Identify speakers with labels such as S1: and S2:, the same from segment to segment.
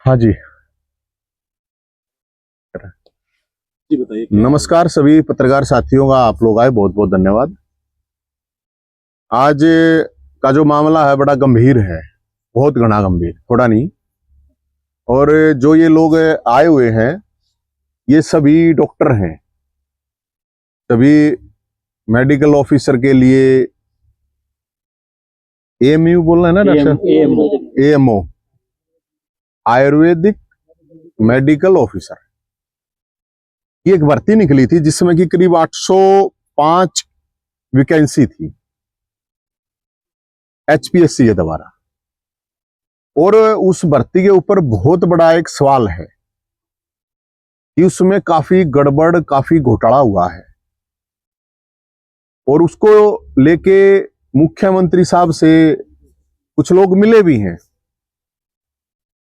S1: हाँ जी।
S2: जी बताइए।
S1: नमस्कार सभी पत्रकार साथियों का, आप लोग आए, बहुत बहुत धन्यवाद। आज का जो मामला है बड़ा गंभीर है, बहुत घना गंभीर, थोड़ा नहीं। और जो ये लोग आए हुए हैं ये सभी डॉक्टर हैं, सभी मेडिकल ऑफिसर के लिए एएमयू बोलना है ना doctor, AMO, Ayurvedic medical officer की एक भर्ती निकली थी जिसमें कि करीब 805 वैकेंसी थी एचपीएससी के द्वारा। और उस भर्ती के ऊपर बहुत बड़ा एक सवाल है कि उसमें काफी गड़बड़, काफी घोटाला हुआ है। और उसको लेके मुख्यमंत्री साहब से कुछ लोग मिले भी हैं,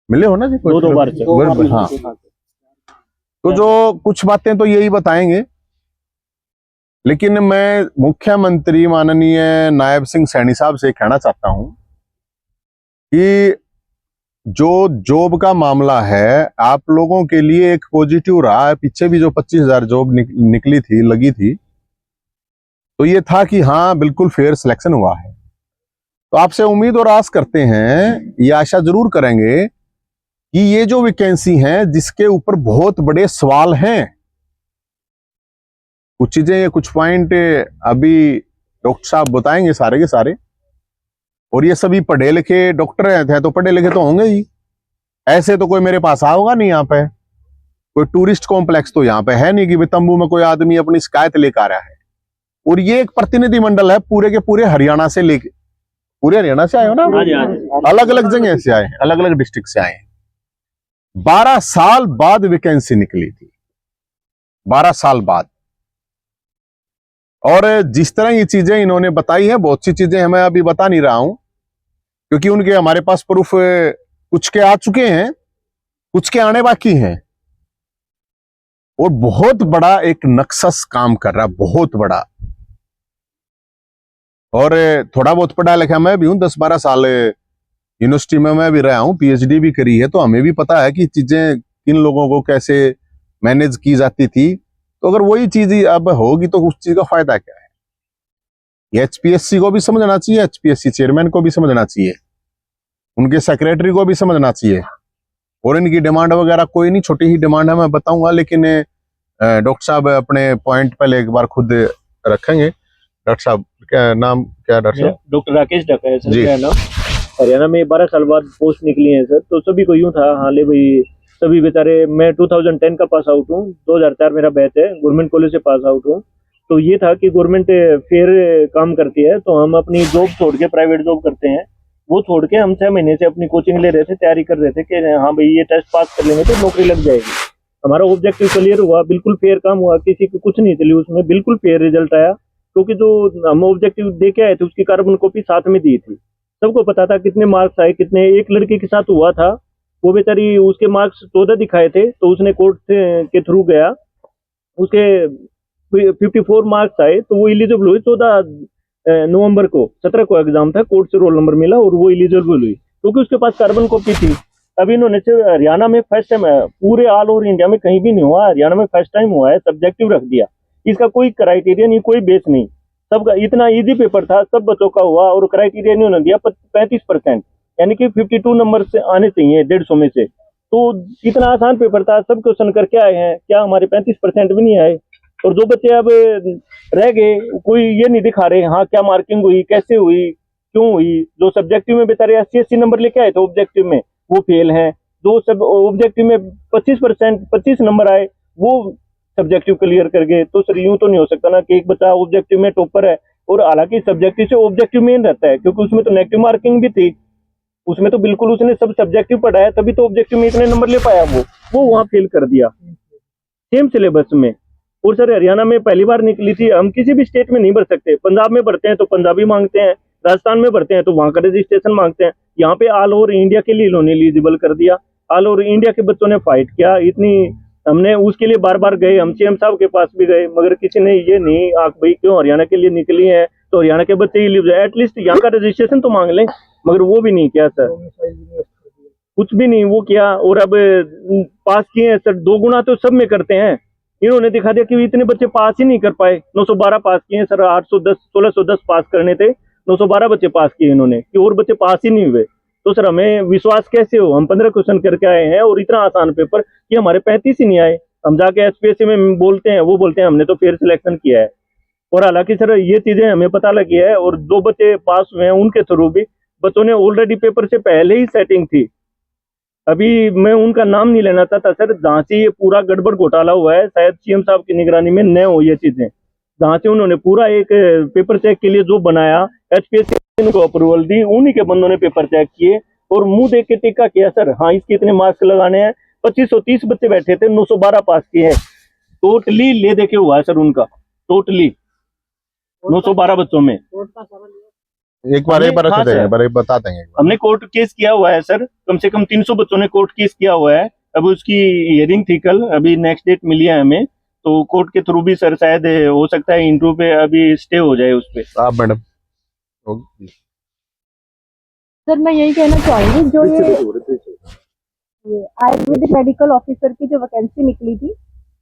S1: मिले हो ना जी?
S2: दो बार
S1: हाँ। तो जो कुछ बातें तो यही बताएंगे, लेकिन मैं मुख्यमंत्री माननीय नायब सिंह सैनी साहब से कहना चाहता हूं कि जो जॉब का मामला है आप लोगों के लिए एक पॉजिटिव रहा है। पीछे भी जो 25,000 जॉब निकली थी, लगी थी, तो ये था कि हाँ बिल्कुल फेयर सिलेक्शन हुआ है। तो आपसे उम्मीद और आस करते हैं, ये आशा जरूर करेंगे कि ये जो वैकेंसी है जिसके ऊपर बहुत बड़े सवाल हैं, कुछ चीजें, कुछ पॉइंट अभी डॉक्टर साहब बताएंगे सारे के सारे। और ये सभी पढ़े लिखे डॉक्टर हैं, तो पढ़े लिखे तो होंगे ही, ऐसे तो कोई मेरे पास आओगा नहीं। यहाँ पे कोई टूरिस्ट कॉम्प्लेक्स तो यहाँ पे है नहीं कि भाई तंबू में कोई आदमी अपनी शिकायत लेकर आ रहा है। और ये एक प्रतिनिधिमंडल है पूरे के पूरे हरियाणा से लेके, पूरे हरियाणा से आए हो ना, अलग अलग जगह से आए हैं, अलग अलग डिस्ट्रिक्ट से आए हैं। 12 साल बाद वैकेंसी निकली थी, 12 साल बाद। और जिस तरह ये चीजें इन्होंने बताई है, बहुत सी चीजें मैं अभी बता नहीं रहा हूं क्योंकि उनके हमारे पास प्रूफ कुछ के आ चुके हैं, कुछ के आने बाकी हैं। और बहुत बड़ा एक नक्सस काम कर रहा है, बहुत बड़ा। और थोड़ा बहुत पढ़ा लिखा मैं भी हूं, 10-12 साल यूनिवर्सिटी में मैं भी रहा हूं, पीएचडी भी करी है, तो हमें भी पता है कि चीजें किन लोगों को कैसे मैनेज की जाती थी। तो अगर वही चीज अब होगी तो उस चीज का फायदा क्या है? ये एचपीएससी को भी समझना चाहिए, एचपीएससी चेयरमैन को भी समझना चाहिए, उनके सेक्रेटरी को भी समझना चाहिए। और इनकी डिमांड वगैरह कोई नहीं, छोटी ही डिमांड है, मैं बताऊंगा, लेकिन डॉक्टर साहब अपने पॉइंट पहले एक बार खुद रखेंगे। डॉक्टर साहब क्या नाम, क्या डॉक्टर साहब?
S2: डॉक्टर राकेश डका है सर,
S1: जी।
S2: क्या नाम? हरियाणा में 12 साल बाद पोस्ट निकली है सर, तो सभी को यूं था हाँ ले भाई सभी बेचारे। मैं 2010 का पास आउट हूँ, 2004 मेरा बैच है, गवर्नमेंट कॉलेज से पास आउट हूँ। तो ये था कि गवर्नमेंट फेयर काम करती है, तो हम अपनी जॉब छोड़ के प्राइवेट जॉब करते हैं। वो छोड़ के हम 6 महीने से अपनी कोचिंग ले रहे थे, तैयारी कर रहे थे कि हाँ भाई ये टेस्ट पास कर लेंगे तो नौकरी लग जाएगी। हमारा ऑब्जेक्टिव क्लियर हुआ, बिल्कुल फेयर काम हुआ, किसी को कुछ नहीं चली उसमें, बिल्कुल फेयर रिजल्ट आया। क्योंकि जो हम ऑब्जेक्टिव दे के आए थे उसकी कार्बन कॉपी साथ में दी थी, सबको पता था कितने मार्क्स आए कितने। एक लड़के के साथ हुआ था, वो बेचारी उसके मार्क्स 14 दिखाए थे, तो उसने कोर्ट के थ्रू गया, उसके 54 मार्क्स आए, तो वो इलिजिबल हुई। 14 नवंबर को, 17 को एग्जाम था, कोर्ट से रोल नंबर मिला और वो इलिजिबल हुई क्योंकि उसके पास कार्बन कॉपी थी। अभी इन्होंने हरियाणा में फर्स्ट टाइम, पूरे ऑल ओवर इंडिया में कहीं भी नहीं हुआ, हरियाणा में फर्स्ट टाइम हुआ है, सब्जेक्टिव रख दिया। इसका कोई क्राइटेरिया नहीं, कोई बेस नहीं, सबका इतना इजी पेपर था, सब बच्चों का हुआ। और क्राइटेरिया नहीं उन्होंने दिया 35%, यानी कि 52 नंबर से आने चाहिए 150 में से। तो इतना आसान पेपर था, सब क्वेश्चन करके आए हैं, क्या हमारे 35% भी नहीं आए? और जो बच्चे अब रह गए, कोई ये नहीं दिखा रहे हाँ क्या मार्किंग हुई, कैसे हुई, क्यों हुई। जो सब्जेक्टिव में बेचारे 80-80 नंबर लेके आए थे ऑब्जेक्टिव में, वो फेल हैं। जो सब ऑब्जेक्टिव में 25 नंबर आए, वो सब्जेक्टिव क्लियर कर गए। तो सर यूं तो नहीं हो सकता ना कि एक बच्चा ऑब्जेक्टिव में टॉपर है, और हालांकि सब्जेक्टिव से ऑब्जेक्टिव मेन रहता है क्योंकि उसमें तो नेगेटिव मार्किंग भी थी, उसमें तो बिल्कुल उसने सब सब्जेक्टिव पढ़ा है, तभी तो ऑब्जेक्टिव में इतने नंबर ले पाया। वो वहां फेल कर दिया सेम सिलेबस में। और सर हरियाणा में पहली बार निकली थी, हम किसी भी स्टेट में नहीं भर सकते। पंजाब में भरते हैं तो पंजाबी मांगते हैं, राजस्थान में भरते हैं तो वहां का रजिस्ट्रेशन मांगते हैं। यहाँ पे ऑल ओवर इंडिया के लिए इन्होंने एलिजिबल कर दिया। ऑल ओवर इंडिया के बच्चों ने फाइट किया, इतनी हमने उसके लिए बार बार गए, हम सीएम साहब के पास भी गए, मगर किसी ने ये नहीं आंख भाई क्यों हरियाणा के लिए निकली है तो हरियाणा के बच्चे एटलीस्ट यहाँ का रजिस्ट्रेशन तो मांग लें, मगर वो भी नहीं किया सर। कुछ भी नहीं वो किया। और अब पास किए हैं सर, 2 गुना तो सब में करते हैं। इन्होंने दिखा दिया कि इतने बच्चे पास ही नहीं कर पाए। 912 पास किए हैं सर, 810 1610 पास करने थे, 912 बच्चे पास किए इन्होंने, कि और बच्चे पास ही नहीं हुए। तो सर हमें विश्वास कैसे हो? हम 15 क्वेश्चन करके आए हैं और इतना आसान पेपर कि हमारे 35 ही नहीं आए। हम जाके एचपीएससी में बोलते हैं, वो बोलते हैं हमने तो फेयर सिलेक्शन किया है। और हालांकि सर ये चीजें हमें पता लगी है, और 2 बच्चे पास हुए हैं उनके थ्रू भी, बच्चों ने ऑलरेडी पेपर से पहले ही सेटिंग थी। अभी मैं उनका नाम नहीं लेना चाहता सर, जहाँ से ये पूरा गड़बड़ घोटाला हुआ है, शायद सीएम साहब की निगरानी में न हो ये चीजें। जहाँ से उन्होंने पूरा एक पेपर चेक के लिए जो बनाया, एचपीएससी को अप्रूवल दी, उन्हीं के बंदों ने पेपर चेक किए और मुंह देख के टिक्का किया सर, हाँ इसके इतने मार्क्स लगाने हैं। 2530 बच्चे बैठे थे, 912 पास किए हैं। टोटली ले दे के हुआ है सर उनका, टोटली 912 बच्चों में।
S1: एक बार
S2: हाँ
S1: रख देंगे,
S2: सर,
S1: एक बार बता देंगे एक बार।
S2: हमने कोर्ट केस किया हुआ है सर, कम से कम 300 बच्चों ने कोर्ट केस किया हुआ है। अब उसकी हियरिंग थी कल, अभी नेक्स्ट डेट मिली है हमें, तो कोर्ट के थ्रू भी सर शायद हो सकता है इंटरव्यू पे अभी स्टे हो जाए उस पे।
S1: आप मैडम।
S3: सर मैं यही कहना चाहूंगी, जो ये आयुर्वेदिक मेडिकल ऑफिसर की जो वैकेंसी निकली थी,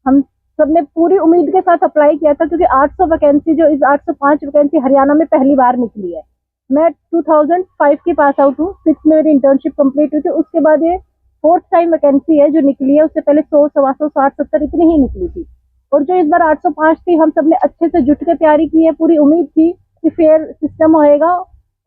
S3: हम सबने पूरी उम्मीद के साथ अप्लाई किया था, क्योंकि 800 वैकेंसी, जो इस 805 वैकेंसी हरियाणा में पहली बार निकली है। मैं 2005 की पास आउट हूँ, 6 में मेरी इंटर्नशिप कंप्लीट हुई थी। उसके बाद ये 4th टाइम वैकेंसी है जो निकली है। उससे पहले 100, 125, 60, 70 इतनी ही निकली थी। और जो इस बार 805 थी, हम सबने अच्छे से जुट के तैयारी की है। पूरी उम्मीद थी कि फेयर सिस्टम होएगा,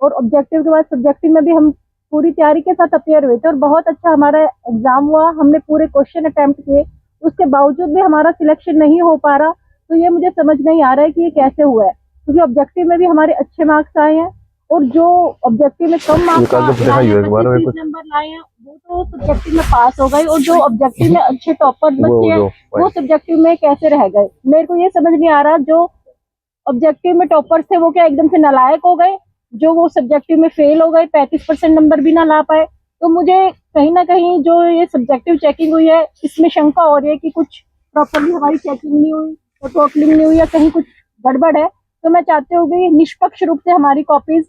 S3: और ऑब्जेक्टिव के बाद सब्जेक्टिव में भी हम पूरी तैयारी के साथ अपेयर हुए थे, और बहुत अच्छा हमारा एग्जाम हुआ। हमने पूरे क्वेश्चन अटेम्प्ट किए, उसके बावजूद भी हमारा सिलेक्शन नहीं हो पा रहा। तो ये मुझे समझ नहीं आ रहा है कि ये कैसे हुआ है, क्योंकि ऑब्जेक्टिव में भी हमारे अच्छे मार्क्स आए हैं, और जो ऑब्जेक्टिव में कम मार्क्स लाए हैं, 25-30 नंबर लाए हैं, वो तो सब्जेक्टिव में पास हो गए। और जो ऑब्जेक्टिव में अच्छे टॉपर बच्चे हैं, वो सब्जेक्टिव में कैसे रह गए? मेरे को ये समझ नहीं आ रहा। जो ऑब्जेक्टिव में टॉपर्स थे, वो क्या एकदम से नालायक हो गए? जो वो सब्जेक्टिव में फेल हो गए, 35% नंबर भी ना ला पाए? तो मुझे कहीं ना कहीं जो ये सब्जेक्टिव चेकिंग हुई है, इसमें शंका हो रही है कि कुछ प्रॉपरली हमारी चेकिंग नहीं हुई, और टोटलिंग नहीं हुई, या कहीं कुछ गड़बड़ है। तो मैं चाहती हूँ कि निष्पक्ष रूप से हमारी कॉपीज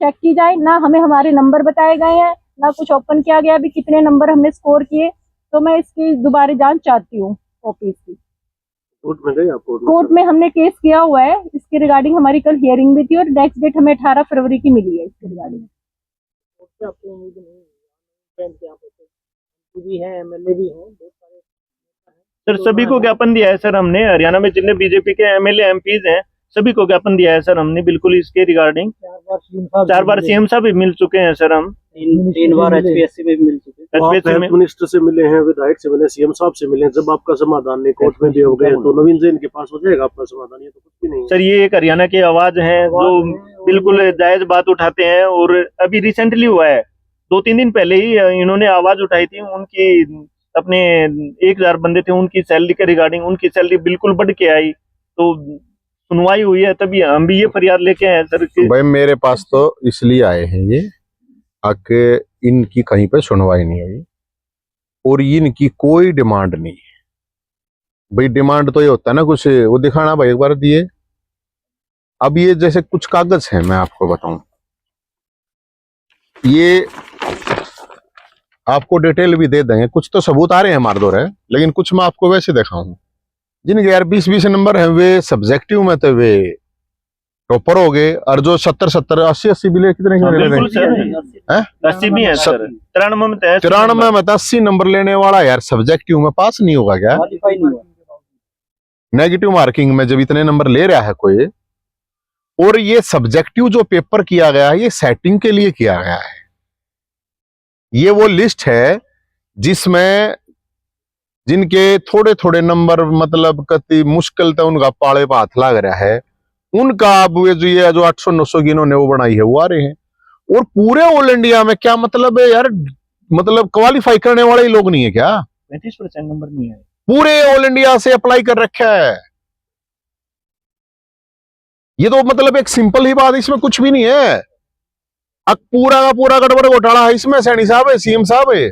S3: चेक की जाए। ना हमें हमारे नंबर बताए गए हैं, ना कुछ ओपन किया गया अभी कितने नंबर हमने स्कोर किए। तो मैं इसकी दोबारा जांच चाहती हूँ कॉपीज की।
S2: कोर्ट में गए आप?
S3: कोर्ट में हमने केस किया हुआ है इसके रिगार्डिंग। हमारी कल हियरिंग भी थी, और नेक्स्ट डेट हमें 18 फरवरी की मिली है इसके रिगार्डिंग।
S2: आपको उम्मीद नहीं भी है, एमएलए भी हैं, बहुत सारे सर। सभी को ज्ञापन दिया है सर हमने, हरियाणा में जितने बीजेपी के एमएलए एमपीज हैं सभी को ज्ञापन दिया है सर हमने, बिल्कुल इसके रिगार्डिंग। 4 बार सीएम साहब भी मिल चुके हैं सर हम, 3 बार एचपीएससी में भी मिल चुके हैं।
S4: हेल्थ मिनिस्टर से मिले हैं, विधायक से मिले, सीएम साहब से मिले। जब आपका समाधान नहीं कोर्ट में भी हो गए, तो नवीन जैन के पास हो जाएगा आपका समाधान? ये तो कुछ भी नहीं
S2: सर। ये एक हरियाणा की आवाज है जो बिल्कुल जायज बात उठाते हैं, और अभी रिसेंटली हुआ है, 2-3 दिन पहले ही इन्होंने आवाज उठाई थी। उनकी अपने 1000 बंदे थे, उनकी सैलरी के रिगार्डिंग, उनकी सैलरी बिल्कुल बढ़ के आई, तो सुनवाई हुई है, तभी हम भी ये फरियाद लेके आए सर।
S1: भाई मेरे पास तो इसलिए आए हैं ये, आके इनकी कहीं पे सुनवाई नहीं हुई, और इनकी कोई डिमांड नहीं है। भाई डिमांड तो ये होता है ना, कुछ वो दिखाना भाई एक बार दिए। अब ये जैसे कुछ कागज हैं, मैं आपको बताऊं, ये आपको डिटेल भी दे देंगे, कुछ तो सबूत आ रहे हैं हमारे दो है, लेकिन कुछ मैं आपको वैसे दिखाऊं। जिनके यार 20-20 नंबर हैं, वे सब्जेक्टिव में तो वे टॉपर हो गए, और जो 70-70, 80-80 भी ले, कितने ले रहे हैं?
S2: 80 भी है सर, 93 में
S1: 93 में 80 नंबर लेने वाला यार सब्जेक्टिव में पास नहीं होगा क्या? नेगेटिव मार्किंग में जब इतने नंबर ले रहा है कोई। और ये सब्जेक्टिव जो पेपर किया गया है, ये सेटिंग के लिए किया गया है। ये वो लिस्ट है जिसमें जिनके थोड़े थोड़े नंबर, मतलब कति मुश्किल तो उनका पाले पे हाथ लग रहा है, उनका अब ये जो 800-900 की इन्होंने वो बनाई है, वो आ रहे हैं। और पूरे ऑल इंडिया में क्या मतलब है यार, मतलब क्वालिफाई करने वाले ही लोग नहीं है क्या?
S2: 35% नंबर नहीं है,
S1: पूरे ऑल इंडिया से अप्लाई कर रखा है। ये तो मतलब एक सिंपल ही बात, इसमें कुछ भी नहीं है। अब पूरा का पूरा गड़बड़ घोटाला है इसमें, सैनी साहब है, सीएम साहब है,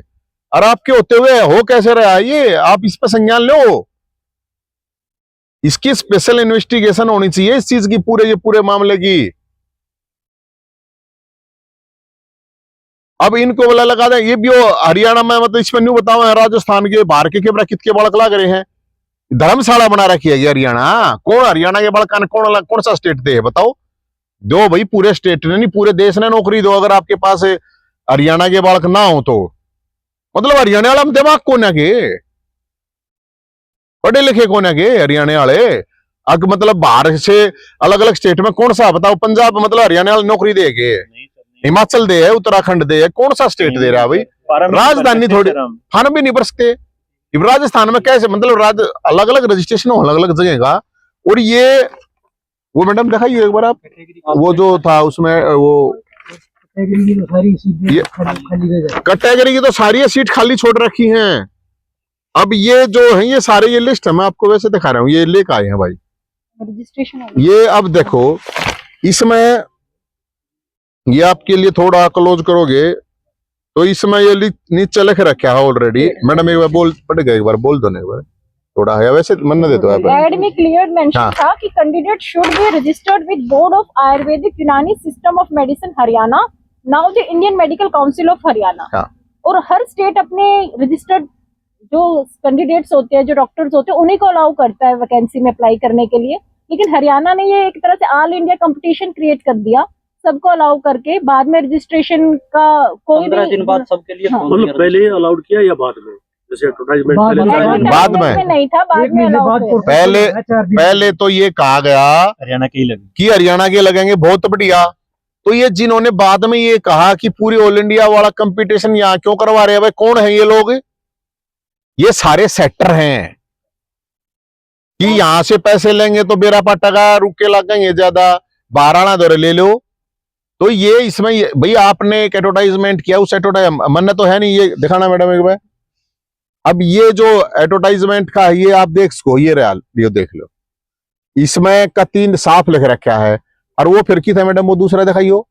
S1: और आपके होते हुए हो कैसे रहा ये? आप इस पर संज्ञान लो, इसकी स्पेशल इन्वेस्टिगेशन होनी चाहिए इस चीज की, पूरे मामले की। अब इनको बोला लगा दें, ये भी हरियाणा में मतलब इसमें न्यू बताओ राजस्थान के बाहर के कैमरा कितने बड़क लग रहे हैं। धर्मशाला बना रखी है ये हरियाणा। कौन हरियाणा के बड़का कौन सा स्टेट दे बताओ? दो भाई, पूरे स्टेट ने नहीं पूरे देश ने नौकरी दो। अगर आपके पास हरियाणा के बालक ना हो तो मतलब हरियाणा वाला में दिमाग कौन है के, पढ़े लिखे कौन है के हरियाणा वाले। अग मतलब बाहर से अलग अलग स्टेट में कौन सा बताओ? पंजाब मतलब हरियाणा वाले नौकरी देंगे, हिमाचल दे है, उत्तराखंड दे है, कौन सा स्टेट दे रहा है भाई? राजधानी थोड़ी फार्म भी नहीं भर सकते। राजस्थान में कैसे मतलब अलग अलग रजिस्ट्रेशन हो अलग अलग जगह का। और ये वो मैडम दिखाइए एक बार आप, वो जो था उसमें वो कैटेगरी की तो सारी सीट खाली छोड़ रखी हैं। अब ये जो है ये सारे ये लिस्ट है, मैं आपको वैसे दिखा रहा हूँ, ये लेकर आए हैं भाई
S3: रजिस्ट्रेशन।
S1: ये अब देखो इसमें, ये आपके लिए थोड़ा क्लोज करोगे तो इसमें ये नीचे लिख रखा है ऑलरेडी। मैडम एक बार बोल पड़ेगा, एक बार बोल दो ना एक बार, थोड़ा है वैसे मन दे दो
S3: एड में क्लियर मेंशन था कि candidate should be registered with board of Ayurvedic Unani system of medicine Haryana, now the Indian medical council of Haryana. और हर स्टेट अपने रजिस्टर्ड जो कैंडिडेट्स होते हैं, जो डॉक्टर्स होते हैं, उन्हीं को अलाउ करता है वैकेंसी में अप्लाई करने के लिए। लेकिन हरियाणा ने ये एक तरह से ऑल इंडिया कंपटीशन क्रिएट कर दिया, सबको अलाउ करके बाद में रजिस्ट्रेशन का कोई
S5: 15 दिन बाद सबके लिए
S4: मतलब पहले अलाउड किया या बाद में? जैसे एडवर्टाइजमेंट
S1: बाद में
S3: नहीं था, बाद में अलाउ।
S1: पहले तो ये कहा गया
S2: हरियाणा के ही लगे
S1: कि हरियाणा के लगेंगे, बहुत बढ़िया। तो ये जिन्होंने बाद में ये कहा कि पूरी ऑल इंडिया वाला कंपटीशन यहाँ क्यों करवा रहे हैं भाई, कौन है ये लोग? ये सारे सेक्टर हैं कि यहां से पैसे लेंगे तो बेरा पटका रुक के लगेंगे ज्यादा, 12 दौरे ले लो। तो ये इसमें भाई आपने एक एडवर्टाइजमेंट किया, उस एडवर्टाइज मन तो है नहीं, ये दिखाना मैडम एक बार। अब ये जो एडवर्टाइजमेंट का ये आप देख सको, ये रियल ये देख लो, इसमें का 3 साफ लिख रखा है। और वो फिर की था मैडम, वो दूसरा दिखाइयो।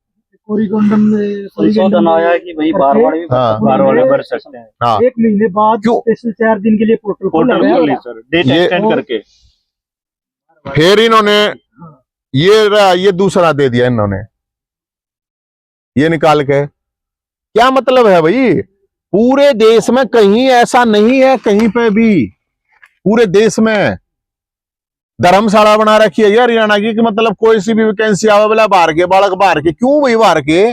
S5: संशोधन आया है कि भाई बार भी
S2: बार वाले भर सकते हैं।
S1: हाँ
S4: 1 महीने बाद स्पेशल 4 दिन के लिए पोर्टल
S2: खोली सर, डेट एक्सटेंड करके।
S1: फिर इन्होंने ये दूसरा दे दिया इन्होंने, ये निकाल के। क्या मतलब है भाई? पूरे देश में कहीं ऐसा नहीं है, कहीं पे भी पूरे देश में धर्मशाला बना रखी है यार हरियाणा की, कि मतलब कोई सी भी वैकेंसी आवे बोला बाहर के बालक, बाहर के क्यों भाई? बाहर के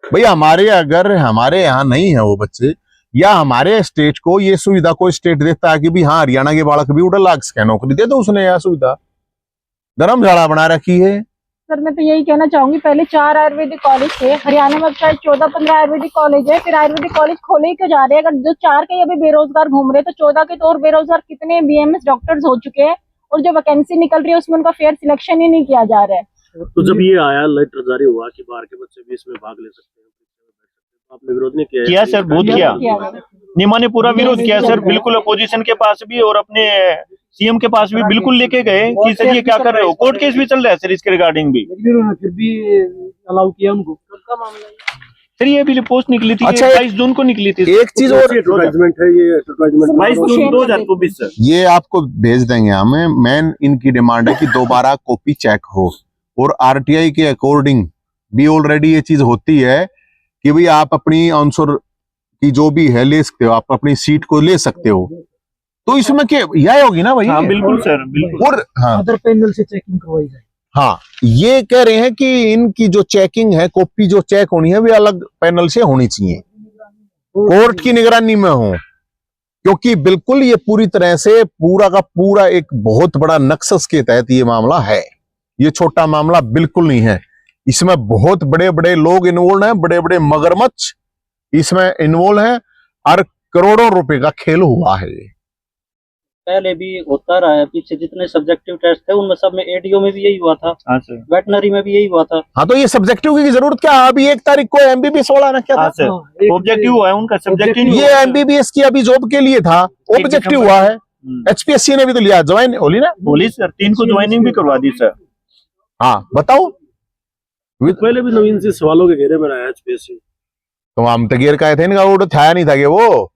S1: भाई हमारे अगर हमारे यहाँ नहीं है वो बच्चे, या हमारे स्टेट को ये सुविधा कोई स्टेट देता है कि भी हाँ हरियाणा के बालक भी उड़ा लाग सके नौकरी दे, तो उसने यह सुविधा धर्मशाला बना रखी है।
S3: सर मैं तो यही कहना चाहूंगी, पहले 4 आयुर्वेदिक कॉलेज थे हरियाणा में, अब शायद 14-15 आयुर्वेदिक कॉलेज है। फिर आयुर्वेदिक कॉलेज खोले ही क्यों जा रहे हैं? अगर जो 4 के अभी बेरोजगार घूम रहे, तो 14 के तो और बेरोजगार कितने बीएमएस डॉक्टर्स हो चुके हैं, और जो वैकेंसी निकल रही है उसमें उनका फेयर सिलेक्शन ही नहीं किया जा रहा है।
S4: तो जब ये आया लेटर जारी हुआ कि बाहर के बच्चे भी इसमें भाग ले सकते हैं, तो आपने विरोध नहीं किया?
S2: किया सर, बहुत किया। निमा ने पूरा विरोध किया सर, बिल्कुल अपोजिशन के पास भी और अपने सीएम के पास भी बिल्कुल लेके गए कि सर ये क्या कर रहे हो। कोर्ट केस भी चल रहा है सर इसके रिगार्डिंग भी,
S4: फिर भी अलाउ किया उनको।
S2: सर ये अभी पोस्ट निकली थी,
S1: अच्छा,
S2: 22 जून को निकली थी।
S1: एक चीज और
S4: एडवर्टाइजमेंट है ये, एडवर्टाइजमेंट
S2: 22 जून 2024 सर।
S1: ये आपको भेज देंगे हमें। मेन इनकी डिमांड है कि दोबारा कॉपी चेक हो, और आरटीआई के अकॉर्डिंग भी ऑलरेडी ये चीज होती है कि भाई आप अपनी आंसर की जो भी है ले सकते हो, आप अपनी सीट को ले सकते हो। तो इसमें क्या यह होगी ना भाई?
S2: हाँ बिल्कुल सर, बिल्कुल।
S1: और हाँ
S4: अदर पैनल से चेकिंग करवाई जाए।
S1: हाँ ये कह रहे हैं कि इनकी जो चेकिंग है, कॉपी जो चेक होनी है, वे अलग पैनल से होनी चाहिए, कोर्ट की निगरानी में हो, क्योंकि बिल्कुल ये पूरी तरह से पूरा का पूरा एक बहुत बड़ा नक्सस के तहत ये मामला है। ये छोटा मामला बिल्कुल नहीं है, इसमें बहुत बड़े बड़े लोग इन्वॉल्व हैं, बड़े बड़े मगरमच्छ इसमें इन्वॉल्व हैं, और करोड़ों रुपए का खेल हुआ है।
S5: पहले भी होता रहा है, पीछे जितने सब्जेक्टिव टेस्ट थे उनमें सब में एडीओ में भी यही हुआ था,
S2: हाँ सर,
S5: वेटनरी में भी यही हुआ था।
S1: हाँ तो ये सब्जेक्टिव की जरूरत क्या है? अभी 1 तारीख को एमबीबीएस वाला ना क्या
S2: हाँ
S1: था?
S2: सर, ऑब्जेक्टिव हुआ है उनका, सब्जेक्टिव
S1: ये एमबीबीएस की अभी जॉब के लिए था, ऑब्जेक्टिव हुआ है। एचपीएससी ने भी तो लिया, ज्वाइन होली ना,
S2: बोली सर 3 को ज्वाइनिंग भी करवा दी सर।
S1: हाँ बताओ,
S4: पहले भी नवीन से सवालों के घेरे में रहा है एचपीएससी।
S1: तो हम तगेर का थे, इनका वो था नहीं था कि वो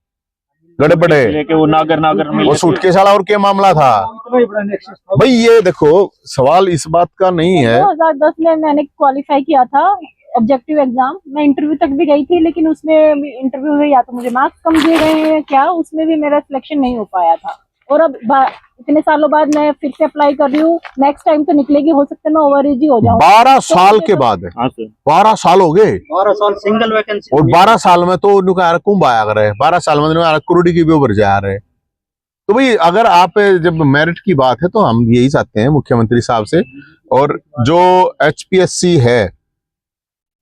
S1: गड़बड़े
S2: लेके वो नागर
S1: वो सूटकेस वाला और क्या मामला था भाई? ये देखो सवाल इस बात का नहीं है।
S3: 2010 में मैंने क्वालिफाई किया था ऑब्जेक्टिव एग्जाम, मैं इंटरव्यू तक भी गई थी, लेकिन उसमें इंटरव्यू में या तो मुझे मार्क्स कम दिए गए हैं क्या, उसमें भी मेरा सिलेक्शन नहीं हो पाया था। और अब इतने सालों बाद मैं फिर से अप्लाई कर रही हूँ, नेक्स्ट टाइम तो निकलेगी, हो सकता है मैं ओवर एज ही हो जाऊँ।
S1: 12 साल के बाद है,
S2: हाँ सर
S1: 12 साल हो गए
S5: 12 साल सिंगल वैकेंसी
S1: और 12 साल में तो उनका कुंभ आया कर रहे, 12 साल में करोड़ी की भी उभर जा रहे। तो भाई अगर आप जब मेरिट की बात है तो हम यही चाहते हैं मुख्यमंत्री साहब से, और जो HPSC है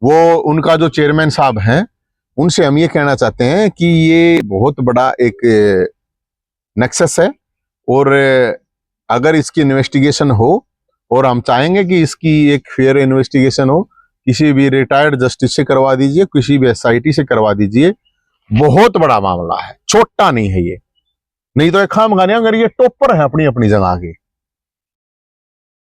S1: वो उनका जो चेयरमैन साहब हैं उनसे हम ये कहना चाहते हैं कि ये बहुत बड़ा एक नेक्सस है, और अगर इसकी इन्वेस्टिगेशन हो, और हम चाहेंगे कि इसकी एक फेयर इन्वेस्टिगेशन हो, किसी भी रिटायर्ड जस्टिस से करवा दीजिए, किसी भी SIT से करवा दीजिए, बहुत बड़ा मामला है, छोटा नहीं है ये। नहीं तो एक खाम गाने अगर ये टॉपर है अपनी अपनी जगह के,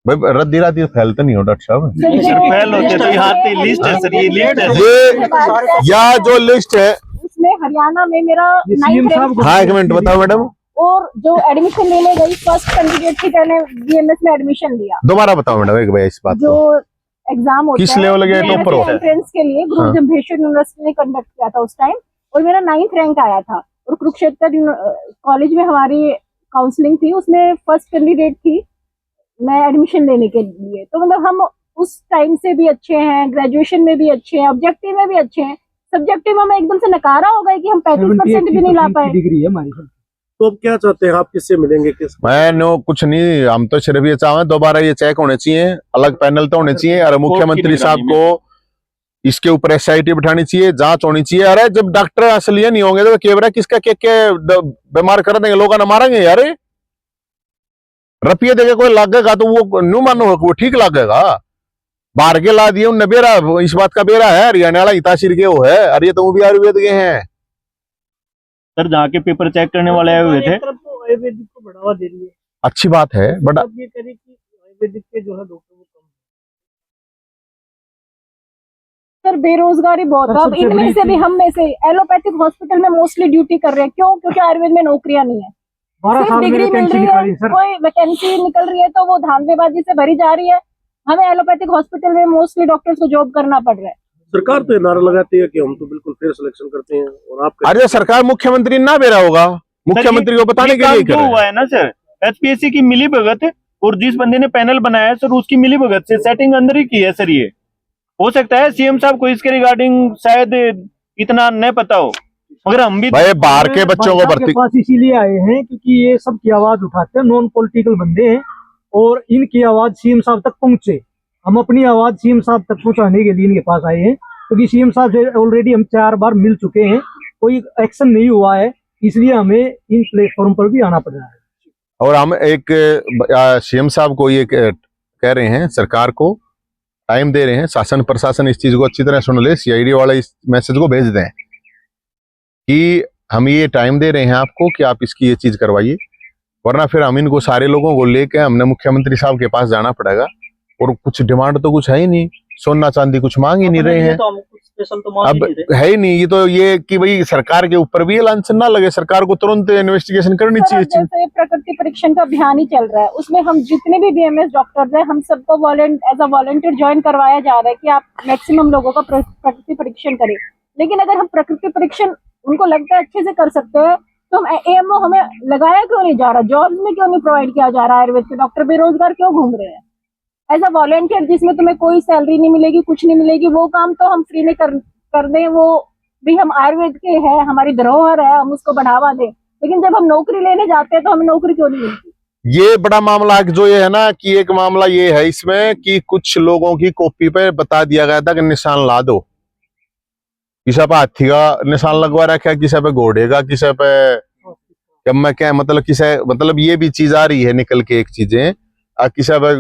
S1: भाई रद्दी राती फैलते नहीं हो डॉक्टर साहब।
S2: सर पहल होते तो यहाँ पे लिस्ट है सर, ये लिस्ट है
S1: ये या जो लिस्ट है
S3: उसमें हरियाणा में मेरा 9th रैंक,
S1: हाँ एक मिनट बताओ मैडम,
S3: और जो एडमिशन लेने गई फर्स्ट कैंडिडेट थी, मैंने BMS में एडमिशन लिया।
S1: दोबारा बताओ मैडम एक भाई इस बात
S3: जो
S1: को।
S3: एग्जाम होता
S1: किस
S3: है
S1: लेवल के टॉपर होता है?
S3: एंट्रेंस के लिए गुरु
S1: हाँ।
S3: जम्भेश्वर यूनिवर्सिटी ने कंडक्ट किया था उस टाइम, और मेरा 9th रैंक आया था। और कुरुक्षेत्र कॉलेज में हमारी काउंसलिंग थी, उसमें फर्स्ट कैंडिडेट थी मैं एडमिशन लेने के लिए। तो मतलब हम उस टाइम से भी अच्छे हैं, ग्रेजुएशन में भी अच्छे हैं, ऑब्जेक्टिव में भी अच्छे हैं, सब्जेक्टिव में हमें एकदम से नकारा हो गया कि हम 35% भी नहीं ला पाए।
S6: डिग्री है हमारी।
S4: तो अब क्या चाहते हैं आप, किससे मिलेंगे, किस?
S1: मैं नो कुछ नहीं, हम तो सिर्फ ये चाहें दोबारा ये चेक होने चाहिए, अलग पैनल तो होने चाहिए, और मुख्यमंत्री साहब को इसके ऊपर SIT बिठानी चाहिए, जांच होनी चाहिए। अरे जब डॉक्टर असलिए नहीं होंगे तो केवरा किसका के बीमार कर देंगे, लोग ना मारेंगे यार। रपिए देखे कोई लागेगा तो वो न्यू मानो वो ठीक लागेगा, बाहर के ला दिए उनने बेरा, इस बात का बेरा है हरियाणा वाला हिताशिर के वो है, अरे ये तो वो भी आयुर्वेद के हैं
S2: सर, जहाँ के पेपर चेक करने वाले आए हुए थे।
S6: आयुर्वेदिक को बढ़ावा दे रही है,
S1: अच्छी बात है, बट
S6: अब ये करे कि आयुर्वेदिक के जो है डॉक्टर वो कम।
S3: सर बेरोजगारी बहुत है, अब इनमें से भी हम में से एलोपैथिक हॉस्पिटल में मोस्टली ड्यूटी कर रहे हैं, क्यों? क्योंकि आयुर्वेद में नौकरियां नहीं है,
S6: 12
S3: सिर्फ
S6: साल में
S3: डिग्री मिल
S6: वैकेंसी
S3: रही
S6: निकाली
S3: है,
S6: सर।
S3: कोई वैकेंसी निकल रही है तो वो धांधलेबाजी से भरी जा रही है। हमें एलोपैथिक हॉस्पिटल में मोस्टली डॉक्टर्स को जॉब करना पड़ रहा है।
S4: सरकार तो ये नारा लगाती है कि हम तो बिल्कुल फेयर सिलेक्शन करते हैं, और आप
S1: अरे सरकार मुख्यमंत्री ना बेरा होगा, मुख्यमंत्री को बताने के लिए
S2: जो
S1: कर
S2: हुआ है ना सर, HPSC की मिली भगत, और जिस बंदे ने पैनल बनाया है सर उसकी मिली भगत से सेटिंग अंदर ही की है सर। ये हो सकता है CM साहब को इसके रिगार्डिंग शायद इतना न पता हो, मगर हम भी
S1: भाई बाहर के बच्चों को भर्ती,
S6: पास इसीलिए आए हैं क्योंकि ये सबकी आवाज उठाते हैं, नॉन पॉलिटिकल बंदे हैं, और इनकी आवाज CM साहब तक पहुंचे। हम अपनी आवाज CM साहब तक पहुंचाने के लिए इनके पास आए हैं, क्योंकि CM साहब से ऑलरेडी हम 4 बार मिल चुके हैं, कोई एक्शन नहीं हुआ है, इसलिए हमें इन प्लेटफॉर्म पर भी आना पड़ रहा है।
S1: और हम एक CM साहब को ये कह रहे हैं, सरकार को टाइम दे रहे हैं, शासन प्रशासन इस चीज को अच्छी तरह सुन ले, CID वाला इस मैसेज को भेज दें कि हम ये टाइम दे रहे हैं आपको कि आप इसकी ये चीज करवाइए, वरना फिर हम इनको सारे लोगों को लेके हमने मुख्यमंत्री साहब के पास जाना पड़ेगा। और कुछ डिमांड तो कुछ है ही नहीं, सोना चांदी कुछ मांग ही नहीं रहे हैं,
S5: तो हम कुछ स्पेशल तो मांग ही
S1: अब
S5: नहीं रहे।
S1: है ही नहीं। ये तो ये कि भाई सरकार के ऊपर भी ये लांछन ना लगे, सरकार को तुरंत इन्वेस्टिगेशन करनी
S3: सर,
S1: चाहिए।
S3: जैसे प्रकृति परीक्षण का अभियान ही चल रहा है, उसमें हम जितने भी BMS डॉक्टर्स हैं, हम सबको एज अ वॉलंटियर ज्वाइन करवाया जा रहा है कि आप मैक्सिमम लोगों का प्रकृति परीक्षण करें। लेकिन अगर हम प्रकृति परीक्षण उनको लगता है अच्छे से कर सकते हैं, तो हम AMO हमें लगाया क्यों नहीं जा रहा, जॉब्स में क्यों नहीं प्रोवाइड किया जा रहा है? आयुर्वेद के डॉक्टर बेरोजगार क्यों घूम रहे हैं एज अ वॉलंटियर, जिसमें तुम्हें कोई सैलरी नहीं मिलेगी, कुछ नहीं मिलेगी, वो काम तो हम फ्री में कर दें, वो भी हम आयुर्वेद के हैं, हमारी धरोहर है, हम उसको बढ़ावा दें। लेकिन जब हम नौकरी लेने जाते हैं तो हमें नौकरी क्यों नहीं मिलती?
S1: ये बड़ा मामला जो ये है ना, कि एक मामला ये है इसमें कि कुछ लोगों की कॉपी पे बता दिया गया था कि निशान ला दो, किसी पे हाथी का निशान लगवा रखा, किसी पे घोड़े का, किसी पे जब मैं क्या मतलब किसी मतलब ये भी चीज आ रही है निकल के एक चीजें, किसी पे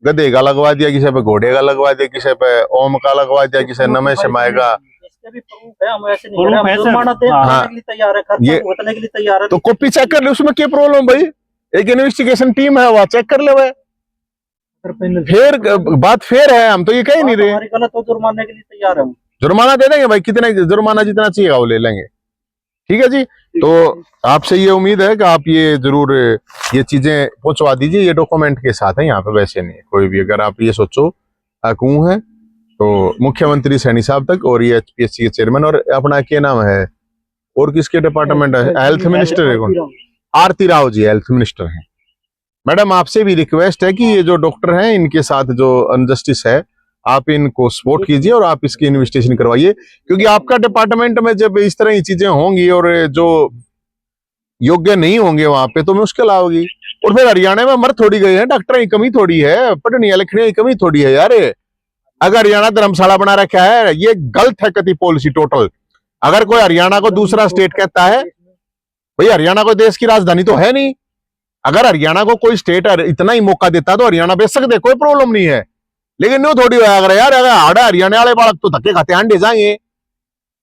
S1: गधे का लगवा दिया, किसी पे घोड़े का लगवा दिया, किसी पे ओम का लगवा दिया, किसी नमे शमाय का।
S5: इसके भी प्रूफ है, हम ऐसे नहीं कर रहे, हम जुर्माना देने के लिए तैयार है, खर्चा भुगतने के लिए तैयार है।
S1: तो कॉपी चेक कर ले, उसमें क्या प्रॉब्लम भाई? एक इन्वेस्टिगेशन टीम है, वह चेक कर ले। फिर बात फेर है, हम तो ये कह नहीं रहे।
S5: हमारी गलत हो जुर्माने के लिए तैयार है हम।
S1: जुर्माना दे देंगे भाई, कितने जुर्माना जितना चाहिए वो ले लेंगे। ठीक है जी, तो आपसे ये उम्मीद है कि आप ये जरूर ये चीजें पहुंचवा दीजिए, ये डॉक्यूमेंट के साथ है यहाँ पे, वैसे नहीं कोई भी। अगर आप ये सोचो कुएं है तो मुख्यमंत्री सैनी साहब तक, और ये HPSC के चेयरमैन, और अपना क्या नाम है और किसके डिपार्टमेंट है, हेल्थ मिनिस्टर है कौन, आरती राव जी हेल्थ मिनिस्टर हैं। मैडम आपसे भी रिक्वेस्ट है कि ये जो डॉक्टर हैं इनके साथ जो अनजस्टिस है आप इनको सपोर्ट कीजिए और आप इसकी इन्वेस्टिगेशन करवाइए, क्योंकि आपका डिपार्टमेंट में जब इस तरह की चीजें होंगी और जो योग्य नहीं होंगे वहां पे तो मुश्किल आओगी। और फिर हरियाणा में मर थोड़ी गए हैं, डॉक्टर की कमी थोड़ी है, पढ़ने लिखने की कमी थोड़ी है यार। अगर हरियाणा धर्मशाला बना रखा है, ये गलत है कति पॉलिसी टोटल। अगर कोई हरियाणा को दूसरा स्टेट कहता है, भाई हरियाणा को देश की राजधानी तो है नहीं, अगर हरियाणा को कोई स्टेट इतना ही मौका देता तो हरियाणा बेच सकते, कोई प्रॉब्लम नहीं है। लेकिन न्यू थोड़ी होया अगर यार, अगर आड़ा हरियाणा वाले बालक तो धक्के खाते अंडे जाएंगे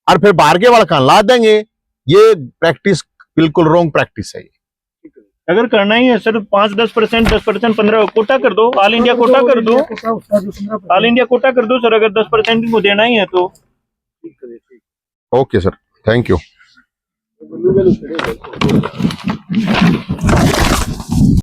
S1: और फिर बाहर के बालक ला देंगे। ये प्रैक्टिस बिल्कुल रॉन्ग प्रैक्टिस है।
S2: अगर करना ही है सर 5-10%, 10%, 15 कोटा कर दो, ऑल इंडिया कोटा कर दो, ऑल इंडिया कोटा कर दो सर, अगर 10% को देना ही है तो।
S1: Okay sir, thank you.